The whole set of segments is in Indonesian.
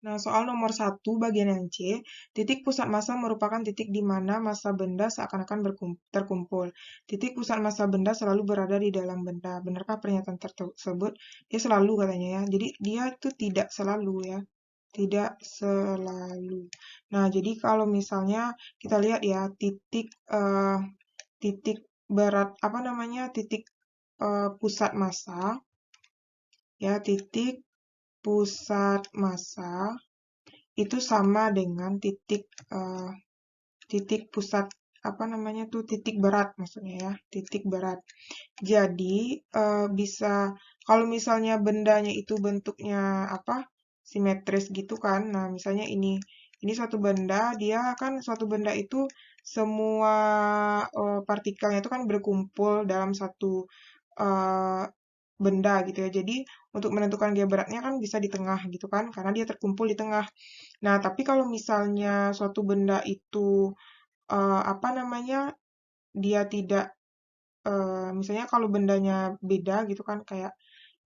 Nah, soal nomor 1 bagian yang C, titik pusat massa merupakan titik di mana massa benda seakan-akan terkumpul. Titik pusat massa benda selalu berada di dalam benda. Benarkah pernyataan tersebut? Dia selalu katanya ya. Jadi dia itu tidak selalu ya. Tidak selalu. Nah, jadi kalau misalnya kita lihat ya titik berat apa namanya? Titik pusat massa ya, titik pusat massa itu sama dengan titik pusat apa namanya tuh titik berat maksudnya ya, titik berat. Jadi bisa kalau misalnya bendanya itu bentuknya apa? Simetris gitu kan. Nah, misalnya ini suatu benda, dia kan suatu benda itu semua partikelnya itu kan berkumpul dalam satu eh, benda gitu ya. Jadi untuk menentukan dia beratnya kan bisa di tengah gitu kan, karena dia terkumpul di tengah. Nah, tapi kalau misalnya suatu benda itu apa namanya, dia tidak misalnya kalau bendanya beda gitu kan, kayak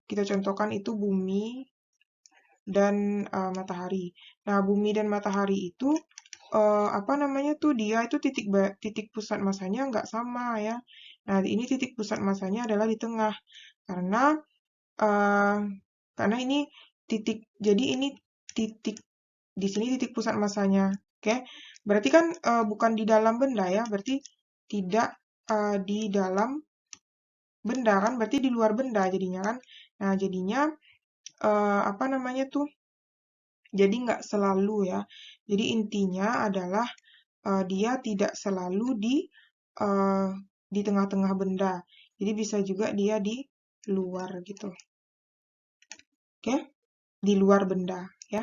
kita contohkan itu bumi dan matahari. Nah, bumi dan matahari itu apa namanya tuh dia itu titik pusat masanya nggak sama ya. Nah, ini titik pusat masanya adalah di tengah karena eh, karena ini jadi ini titik di sini titik pusat masanya. Oke, berarti kan bukan di dalam benda ya, berarti tidak di dalam benda kan, berarti di luar benda jadinya kan. Nah, jadinya apa namanya tuh? Jadi nggak selalu ya. Jadi intinya adalah dia tidak selalu eh, di tengah-tengah benda. Jadi bisa juga dia di luar gitu. Oke, di luar benda ya.